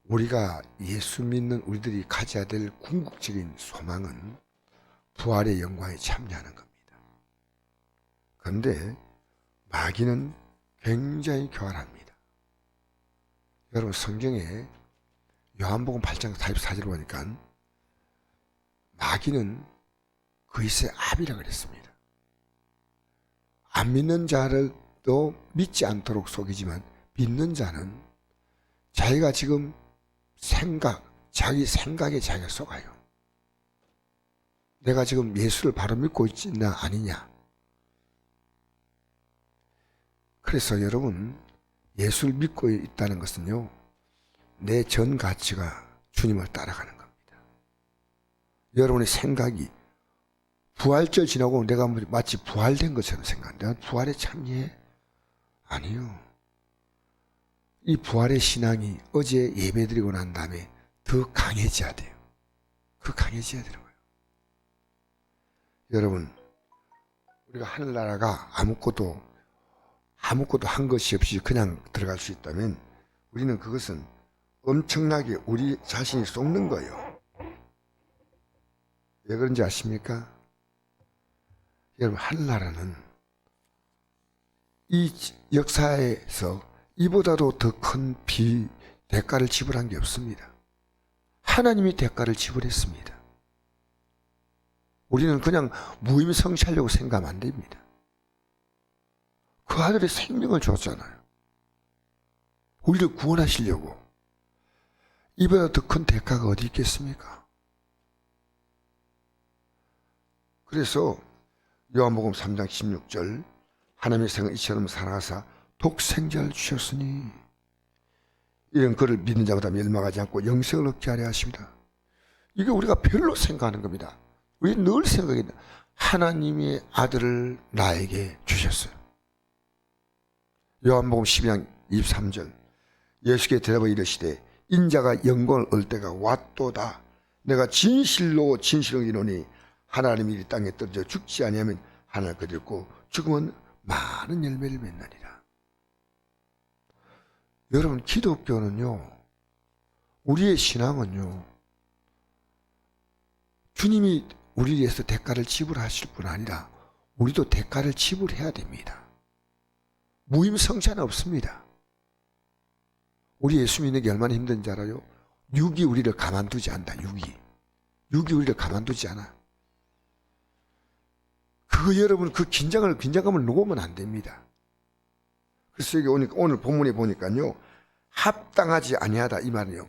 우리가 예수 믿는 우리들이 가져야 될 궁극적인 소망은 부활의 영광에 참여하는 겁니다. 그런데 마귀는 굉장히 교활합니다. 여러분 성경에 요한복음 8장 44절을 보니까 마귀는 그리스의 압이라 그랬습니다. 안 믿는 자를도 믿지 않도록 속이지만 믿는 자는 자기가 지금 자기 생각에 자기가 속아요. 내가 지금 예수를 바로 믿고 있나 아니냐. 그래서 여러분 예수를 믿고 있다는 것은요, 내 전 가치가 주님을 따라가는 겁니다. 여러분의 생각이 부활절 지나고 내가 마치 부활된 것처럼 생각한다. 부활에 참여해? 아니요. 이 부활의 신앙이 어제 예배드리고 난 다음에 더 강해져야 돼요. 그 강해져야 되는 거예요. 여러분, 우리가 하늘나라가 아무것도 한 것이 없이 그냥 들어갈 수 있다면 우리는 그것은 엄청나게 우리 자신이 속는 거예요. 왜 그런지 아십니까? 여러분, 하늘나라는 이 역사에서 이보다도 더 큰 대가를 지불한 게 없습니다. 하나님이 대가를 지불했습니다. 우리는 그냥 무임성취하려고 생각하면 안 됩니다. 그 아들의 생명을 줬잖아요. 우리를 구원하시려고. 이보다 더 큰 대가가 어디 있겠습니까? 그래서 요한복음 3장 16절 하나님의 생을 이처럼 사랑하사 독생자를 주셨으니 이런 그를 믿는 자마다 멸망하지 않고 영생을 얻게 하려 하십니다. 이게 우리가 별로 생각하는 겁니다. 우리 늘 생각합니다. 하나님의 아들을 나에게 주셨어요. 요한복음 12장 23절 예수께 대답하여 이르시되 인자가 영광을 얻을 때가 왔도다. 내가 진실로 이르노니 하나님이 이 땅에 떨어져 죽지 아니하면 하나를 거두고 죽으면 많은 열매를 맺나니라. 여러분, 기독교는요, 우리의 신앙은요, 주님이 우리 위해서 대가를 지불하실 뿐 아니라 우리도 대가를 지불해야 됩니다. 무임성찬 없습니다. 우리 예수 믿는 게 얼마나 힘든지 알아요? 육이 우리를 가만두지 않는다. 육이 우리를 가만두지 않아. 여러분 그 긴장감을 놓으면 안 됩니다. 그래서 여기 오늘 본문에 보니까요, 합당하지 아니하다 이 말은요,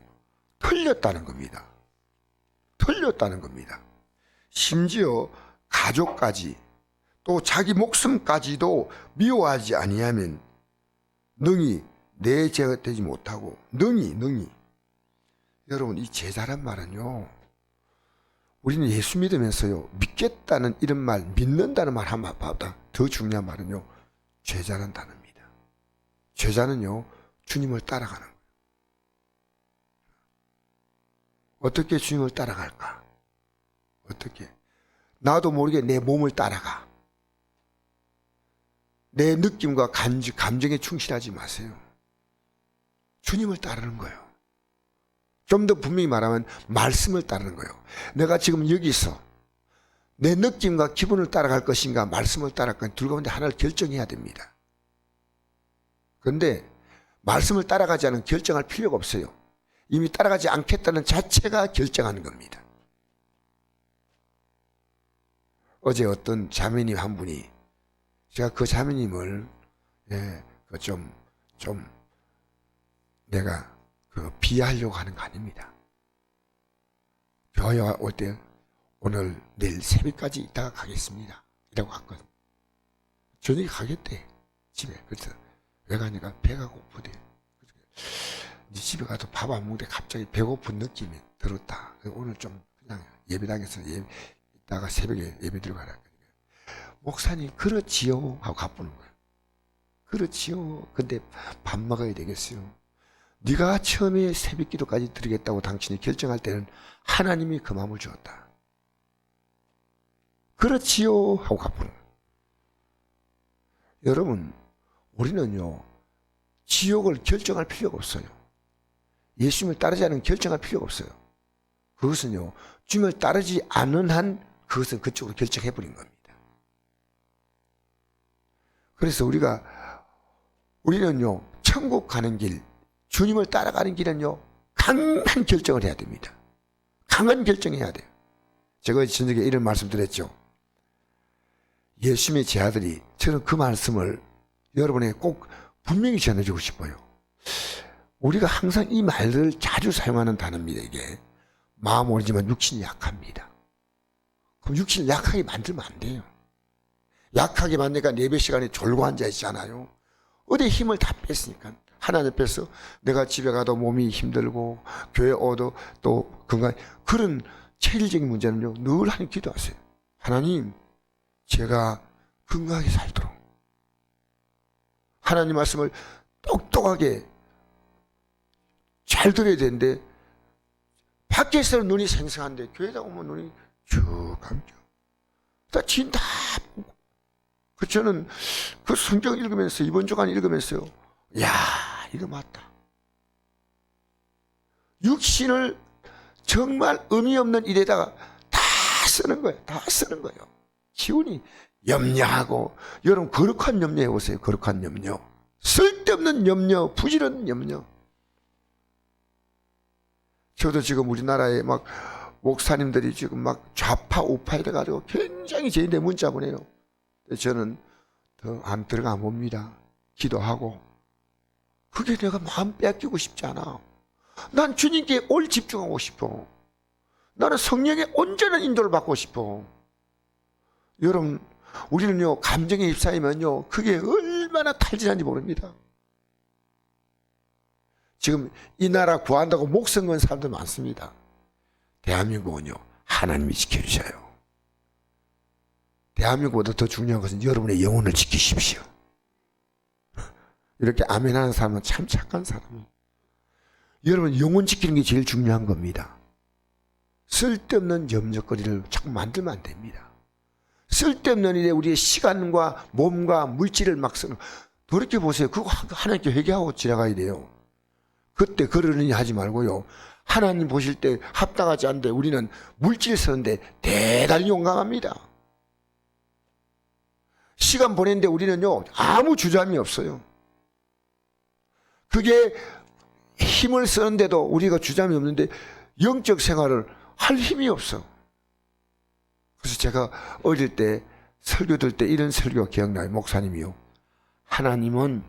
틀렸다는 겁니다. 틀렸다는 겁니다. 심지어 가족까지 또 자기 목숨까지도 미워하지 아니하면 능히 내 죄가 되지 못하고 능히 여러분, 이 제자란 말은요, 우리는 예수 믿으면서요, 믿겠다는 이런 말, 믿는다는 말 한마디보다 더 중요한 말은요, 제자란 단어입니다. 제자는요, 주님을 따라가는 거예요. 어떻게 주님을 따라갈까? 어떻게? 나도 모르게 내 몸을 따라가. 내 느낌과 감정에 충실하지 마세요. 주님을 따르는 거예요. 좀 더 분명히 말하면 말씀을 따르는 거예요. 내가 지금 여기서 내 느낌과 기분을 따라갈 것인가 말씀을 따라갈 것인가 둘 가운데 하나를 결정해야 됩니다. 그런데 말씀을 따라가지 않으면 결정할 필요가 없어요. 이미 따라가지 않겠다는 자체가 결정하는 겁니다. 어제 어떤 자매님 한 분이, 제가 그 자매님을 내가 비하하려고 하는 거 아닙니다. 교회 올 때 오늘 내일 새벽까지 있다가 가겠습니다 이라고 했거든. 저녁에 가겠대, 집에. 그래서 왜 가니까 배가 고프대. 이제 집에 가서 밥 안 먹는데 갑자기 배고픈 느낌이 들었다. 오늘 좀 그냥 예배당에서 있다가 새벽에 예배 들어가라. 목사님, 그렇지요 하고 가보는 거예요. 그렇지요. 근데 밥 먹어야 되겠어요. 네가 처음에 새벽 기도까지 드리겠다고 당신이 결정할 때는 하나님이 그 마음을 주었다. 그렇지요 하고 가보는 거예요. 여러분, 우리는요, 지옥을 결정할 필요가 없어요. 예수님을 따르지 않으면 결정할 필요가 없어요. 그것은요, 주님을 따르지 않는 한 그것은 그쪽으로 결정해 버린 겁니다. 그래서 우리는요, 천국 가는 길, 주님을 따라가는 길은요, 강한 결정을 해야 됩니다. 강한 결정해야 돼요. 제가 저녁에 이런 말씀 드렸죠. 예수님의 제 아들이, 저는 그 말씀을 여러분에게 꼭 분명히 전해주고 싶어요. 우리가 항상 이 말들을 자주 사용하는 단어입니다. 이게 마음 오르지만 육신이 약합니다. 그럼 육신을 약하게 만들면 안 돼요. 약하게 만드니까 예배 시간에 졸고 앉아있잖아요. 어디 힘을 다 뺐으니까. 하나님 앞에서 내가 집에 가도 몸이 힘들고 교회 오도 또 건강, 그런 체질적인 문제는요, 늘 하나님 기도하세요. 하나님, 제가 건강하게 살도록 하나님 말씀을 똑똑하게 잘 들어야 되는데, 밖에서는 눈이 생생한데 교회에 오면 눈이 쭉 감겨. 다 진 다 보고. 저는 그 성경 읽으면서, 이번 주간 읽으면서요, 야, 이거 맞다. 육신을 정말 의미 없는 일에다가 다 쓰는 거예요. 다 쓰는 거예요. 기운이 염려하고, 여러분 거룩한 염려해 보세요. 거룩한 염려. 쓸데없는 염려, 부질없는 염려. 저도 지금 우리나라에 막 목사님들이 지금 막 좌파 우파 이래가지고 굉장히 저희한테 문자 보내요. 저는 더 안 들어가 봅니다. 기도하고. 그게 내가 마음 뺏기고 싶지 않아. 난 주님께 올 집중하고 싶어. 나는 성령의 온전한 인도를 받고 싶어. 여러분, 우리는요, 감정에 휩싸이면요, 그게 얼마나 탈진한지 모릅니다. 지금 이 나라 구한다고 목숨 건 사람들 많습니다. 대한민국은요, 하나님이 지켜주셔요. 대한민국보다 더 중요한 것은 여러분의 영혼을 지키십시오. 이렇게 아멘하는 사람은 참 착한 사람이에요. 여러분 영혼 지키는 게 제일 중요한 겁니다. 쓸데없는 염려거리를 자꾸 만들면 안 됩니다. 쓸데없는 일에 우리의 시간과 몸과 물질을 막 쓰는, 돌이켜보세요. 그거 하나님께 회개하고 지나가야 돼요. 그때 그러느니 하지 말고요, 하나님 보실 때 합당하지 않는데 우리는 물질 쓰는데 대단히 용감합니다. 시간 보내는데 우리는요, 아무 주저함이 없어요. 그게 힘을 쓰는데도 우리가 주저함이 없는데 영적 생활을 할 힘이 없어. 그래서 제가 어릴 때 설교 들 때 이런 설교가 기억나요. 목사님이요, 하나님은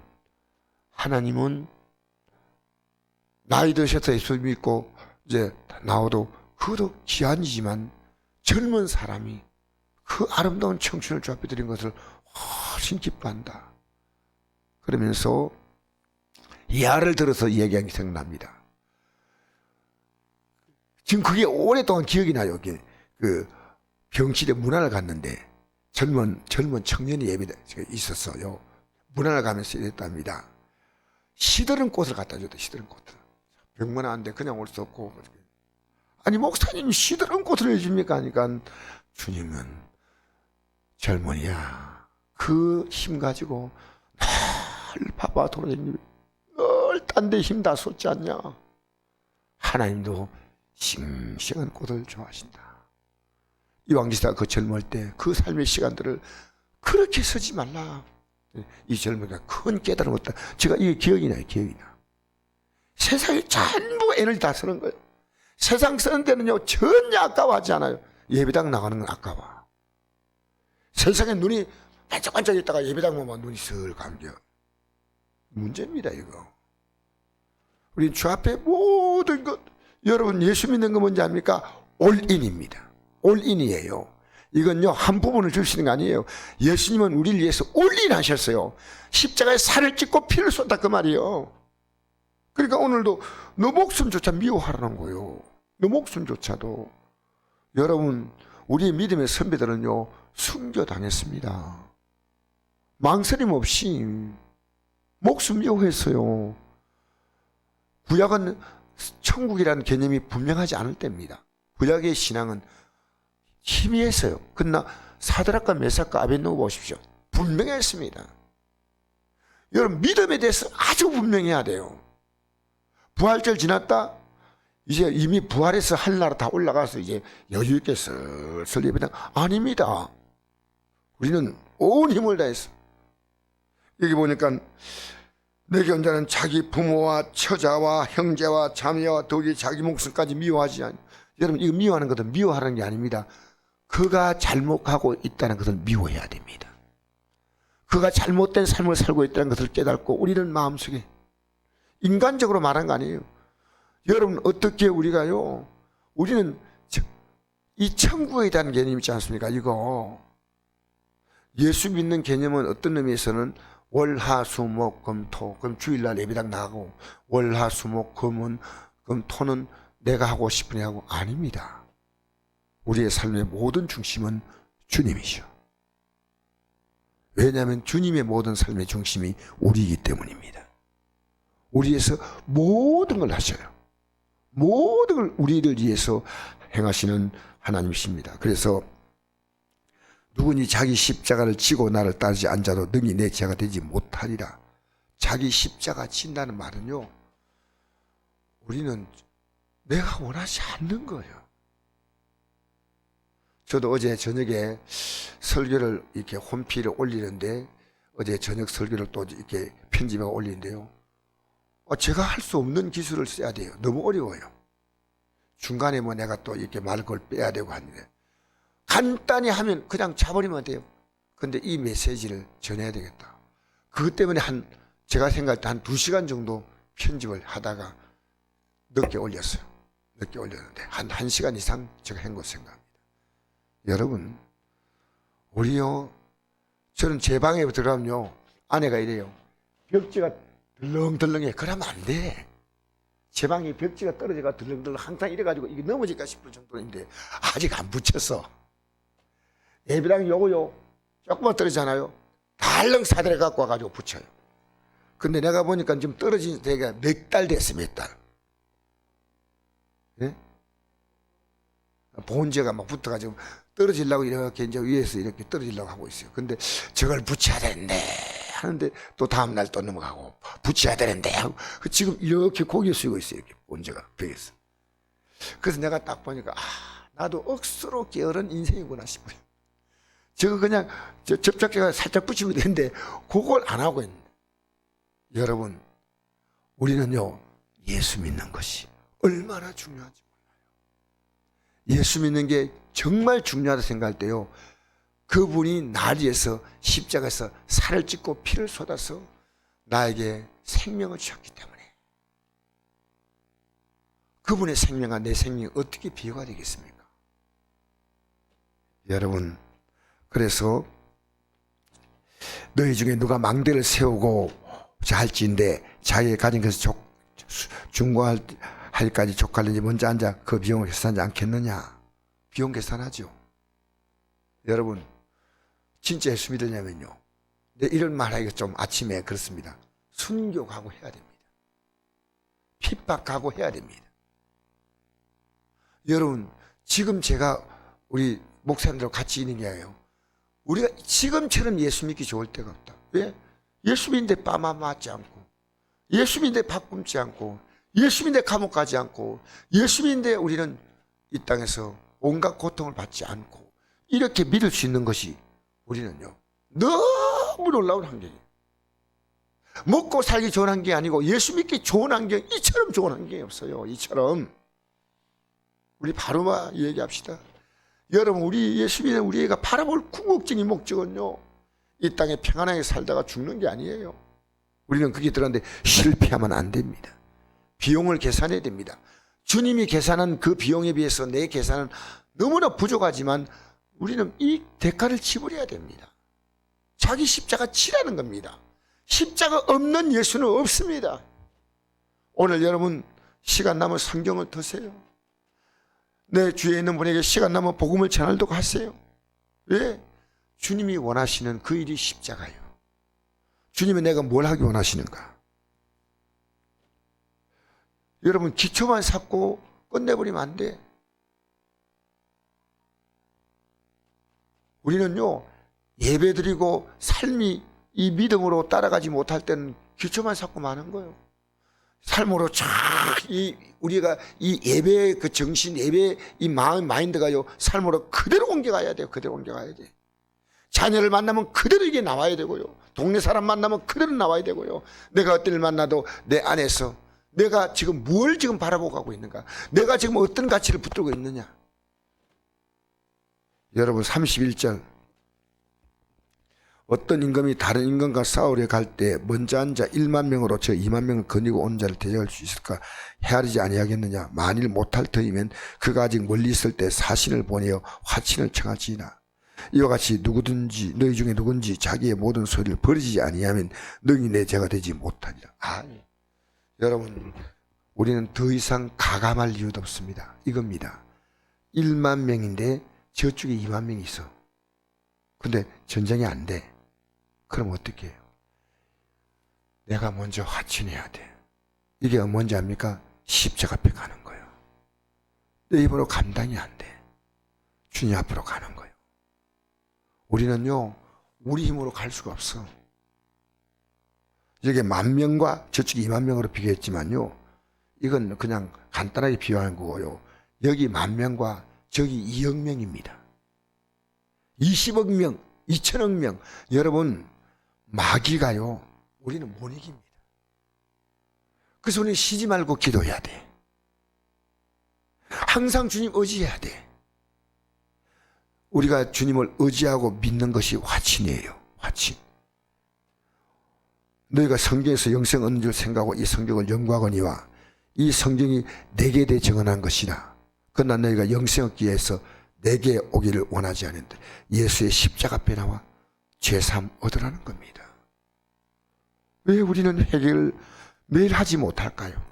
나이 드셔서 예수 믿고 이제 나와도 그것도 기한이지만 젊은 사람이 그 아름다운 청춘을 주 앞에 드린 것을 훨씬 기뻐한다. 그러면서 예화를 들어서 얘기한 게 생각납니다. 지금 그게 오랫동안 기억이 나요. 그 병실에 문안을 갔는데 젊은 청년이 예배가 있었어요. 문안을 가면서 이랬답니다. 시들은 꽃을 갖다 줬대. 시들은 꽃을. 병만 안 돼. 그냥 올 수 없고. 아니 목사님 시들은 꽃을 해줍니까? 하니까 주님은 젊은이야. 그 힘 가지고 늘 바빠 돌아다니고 늘 딴 데 힘 다 쏟지 않냐. 하나님도 싱싱한 꽃을 좋아하신다. 이왕지사가 그 젊을 때 그 삶의 시간들을 그렇게 쓰지 말라. 이 젊은이가 큰 깨달음을 얻다. 제가 이게 기억이 나요. 기억이 나. 세상에 전부 에너지 다 쓰는 거예요. 세상 쓰는 데는요 전혀 아까워하지 않아요. 예배당 나가는 건 아까워. 세상에 눈이 반짝반짝 있다가 예배당 보면 눈이 슬 감겨. 문제입니다 이거. 우리 주 앞에 모든 것, 여러분 예수 믿는 거 뭔지 압니까? 올인입니다. 올인이에요. 이건요 한 부분을 주시는 거 아니에요. 예수님은 우리를 위해서 올인하셨어요. 십자가에 살을 찢고 피를 쏟다 그 말이에요. 그러니까 오늘도 너 목숨조차 미워하라는 거예요. 너 목숨조차도. 여러분 우리 믿음의 선배들은요 순교당했습니다. 망설임 없이 목숨 미워했어요. 구약은 천국이라는 개념이 분명하지 않을 때입니다. 구약의 신앙은 희미했어요. 그러나 사드락과 메삭과 아벳느고 보십시오. 분명했습니다. 여러분 믿음에 대해서 아주 분명해야 돼요. 부활절 지났다? 이제 이미 부활해서 하늘나라 다 올라가서 이제 여유있게 슬슬 예배당. 아닙니다. 우리는 온 힘을 다해서. 여기 보니까 내게 온 자는 자기 부모와 처자와 형제와 자매와 더욱이 자기 목숨까지 미워하지 않니. 여러분, 이거 미워하는 것은 미워하는 게 아닙니다. 그가 잘못하고 있다는 것을 미워해야 됩니다. 그가 잘못된 삶을 살고 있다는 것을 깨닫고 우리는 마음속에 인간적으로 말한 거 아니에요. 여러분, 어떻게 우리가요, 우리는 이 천국에 있다는 개념이 있지 않습니까? 이거 예수 믿는 개념은 어떤 의미에서는 월화수목금토, 그럼 주일날 예배당 나가고 월화수목금은 그럼 토는 내가 하고 싶으니 하고. 아닙니다. 우리의 삶의 모든 중심은 주님이죠. 왜냐하면 주님의 모든 삶의 중심이 우리이기 때문입니다. 우리에서 모든 걸 하셔요. 모든 걸 우리를 위해서 행하시는 하나님이십니다. 그래서 누구니 자기 십자가를 지고 나를 따르지 않자도 능히 내 제가 되지 못하리라. 자기 십자가 진다는 말은요, 우리는 내가 원하지 않는 거예요. 저도 어제 저녁에 설교를 이렇게 홈피를 올리는데, 어제 저녁 설교를 또 이렇게 편집하고 올리는데요, 제가 할 수 없는 기술을 써야 돼요. 너무 어려워요. 중간에 뭐 내가 또 이렇게 말 걸 빼야 되고 하는데, 간단히 하면 그냥 자버리면 돼요. 근데 이 메시지를 전해야 되겠다. 그것 때문에 제가 생각할 때 한 2시간 정도 편집을 하다가 늦게 올렸어요. 늦게 올렸는데 한 1시간 이상 제가 한 것 생각합니다. 여러분, 우리요, 저는 제 방에 들어가면요, 아내가 이래요. 벽지가 덜렁덜렁해. 그러면 안 돼. 제 방에 벽지가 떨어져가 덜렁덜렁 항상 이래가지고 이게 넘어질까 싶을 정도인데 아직 안 붙였어. 예배당 요거요, 조금만 떨어지잖아요. 달렁 사대를 갖고 와가지고 붙여요. 근데 내가 보니까 지금 떨어진 데가 몇 달 됐어, 몇 달. 예? 본제가 막 붙어가지고 떨어지려고 이렇게 이제 위에서 이렇게 떨어지려고 하고 있어요. 근데 저걸 붙여야 되는데 하는데 또 다음날 또 넘어가고 붙여야 되는데 하고 지금 이렇게 고개 숙이고 있어요. 이렇게 본제가 벽에서. 그래서 내가 딱 보니까 나도 억수로 게으른 인생이구나 싶어요. 저거 그냥 접착제가 살짝 붙이면 되는데 그걸 안 하고 있는. 여러분, 우리는요, 예수 믿는 것이 얼마나 중요한지 몰라요. 예수 믿는 게 정말 중요하다 생각할 때요, 그분이 나를 위해서 십자가에서 살을 찢고 피를 쏟아서 나에게 생명을 주셨기 때문에, 그분의 생명과 내 생명이 어떻게 비교가 되겠습니까? 여러분, 그래서 너희 중에 누가 망대를 세우고 할지인데 자기의 가진 것을 중고할까지 족할는지 먼저 앉아 그 비용을 계산하지 않겠느냐. 비용 계산하죠. 여러분, 진짜 예수 믿으려면요, 이런 말하기가 좀 아침에 그렇습니다. 순교하고 해야 됩니다. 핍박하고 해야 됩니다. 여러분, 지금 제가 우리 목사님들과 같이 있는 게 아니에요. 우리가 지금처럼 예수 믿기 좋을 때가 없다. 왜? 예수 믿는데 빠만 맞지 않고, 예수 믿는데 밥 굶지 않고, 예수 믿는데 감옥 가지 않고, 예수 믿는데 우리는 이 땅에서 온갖 고통을 받지 않고, 이렇게 믿을 수 있는 것이 우리는요, 너무 놀라운 환경이에요. 먹고 살기 좋은 환경이 아니고 예수 믿기 좋은 환경, 이처럼 좋은 환경이 없어요. 이처럼. 우리 바로 얘기합시다. 여러분, 우리 예수 믿는 우리 애가 바라볼 궁극적인 목적은요, 이 땅에 평안하게 살다가 죽는 게 아니에요. 우리는 그게 들었는데 실패하면 안 됩니다. 비용을 계산해야 됩니다. 주님이 계산한 그 비용에 비해서 내 계산은 너무나 부족하지만 우리는 이 대가를 지불해야 됩니다. 자기 십자가 치라는 겁니다. 십자가 없는 예수는 없습니다. 오늘 여러분, 시간 남은 성경을 드세요. 내 주위에 있는 분에게 시간 남은 복음을 전하도록 하세요. 왜? 주님이 원하시는 그 일이 십자가예요. 주님은 내가 뭘 하기 원하시는가? 여러분, 기초만 잡고 끝내버리면 안 돼. 우리는요, 예배드리고 삶이 이 믿음으로 따라가지 못할 때는 기초만 잡고 마는 거예요. 삶으로 쫙 우리가 이 예배 그 정신 예배 이 마음 마인드가요 삶으로 그대로 옮겨가야 돼요. 그대로 옮겨가야 돼. 자녀를 만나면 그대로 이게 나와야 되고요. 동네 사람 만나면 그대로 나와야 되고요. 내가 어떤 일 만나도 내 안에서 내가 지금 뭘 지금 바라보고 가고 있는가? 내가 지금 어떤 가치를 붙들고 있느냐? 여러분 31절 어떤 임금이 다른 임금과 싸우려 갈 때 먼저 앉아 1만 명으로 저 2만 명을 거느리고 온 자를 대적할 수 있을까 헤아리지 아니하겠느냐. 만일 못할 터이면 그가 아직 멀리 있을 때 사신을 보내어 화친을 청하지이나 이와 같이 누구든지 너희 중에 누군지 자기의 모든 소리를 버리지 아니하면 능히 내 죄가 되지 못하리라. 여러분 우리는 더 이상 가감할 이유도 없습니다. 이겁니다. 1만 명인데 저쪽에 2만 명이 있어. 근데 전쟁이 안 돼. 그럼 어떻게 해요? 내가 먼저 화친해야 돼. 이게 뭔지 압니까? 십자가 앞에 가는 거예요. 내 입으로 감당이 안 돼. 주님 앞으로 가는 거예요. 우리는요 우리 힘으로 갈 수가 없어. 여기 10,000명과 저쪽이 20,000명으로 비교했지만요 이건 그냥 간단하게 비교하는 거고요. 여기 10,000명과 저기 2억 명입니다. 20억 명, 2천억 명. 여러분 마귀가요 우리는 못 이깁니다. 그래서 우리는 쉬지 말고 기도해야 돼. 항상 주님 의지해야 돼. 우리가 주님을 의지하고 믿는 것이 화친이에요. 화친. 너희가 성경에서 영생 얻는 줄 생각하고 이 성경을 연구하거니와 이 성경이 내게 대해 정언한 것이라. 그러나 너희가 영생 얻기 위해서 내게 오기를 원하지 않는데 예수의 십자가 앞에 나와 죄사함 얻으라는 겁니다. 왜 우리는 회개를 매일 하지 못할까요?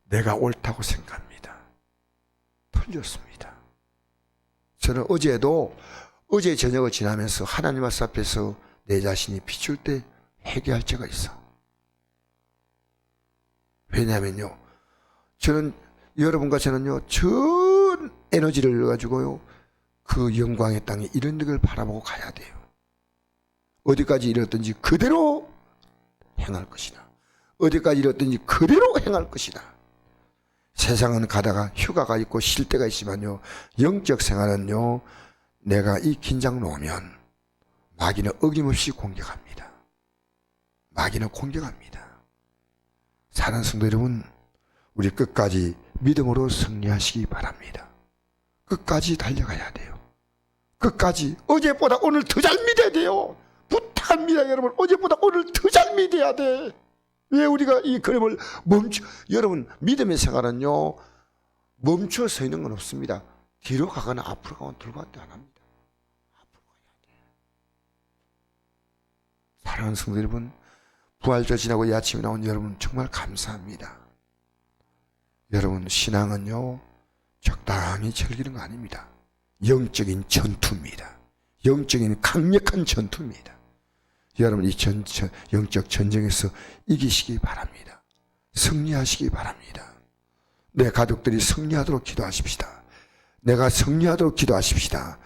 내가 옳다고 생각합니다. 틀렸습니다. 저는 어제 저녁을 지나면서 하나님 앞에서 내 자신이 비출 때 회개할 때가 있어. 왜냐하면요 저는 여러분과 저는요 전 에너지를 가지고요 그 영광의 땅에 이런 걸 바라보고 가야 돼요. 어디까지 이뤘든지 그대로 행할 것이다. 어디까지 이뤘든지 그대로 행할 것이다. 세상은 가다가 휴가가 있고 쉴 때가 있지만요 영적 생활은요 내가 이 긴장 놓으면 마귀는 어김없이 공격합니다. 마귀는 공격합니다. 사랑하는 성도 여러분 우리 끝까지 믿음으로 승리하시기 바랍니다. 끝까지 달려가야 돼요. 끝까지 어제보다 오늘 더 잘 믿어야 돼요. 부탁합니다. 여러분 어제보다 오늘 더 잘 믿어야 돼. 왜 우리가 이 걸음을 여러분 믿음의 생활은요 멈춰 서 있는 건 없습니다. 뒤로 가거나 앞으로 가거나 들고 갔다 안 합니다. 앞으로 가야 돼. 사랑하는 성도 여러분 부활절 지나고 이 아침에 나온 여러분 정말 감사합니다. 여러분 신앙은요 적당히 즐기는 거 아닙니다. 영적인 전투입니다. 영적인 강력한 전투입니다. 여러분 이 영적 전쟁에서 이기시기 바랍니다. 승리하시기 바랍니다. 내 가족들이 승리하도록 기도하십시다. 내가 승리하도록 기도하십시다.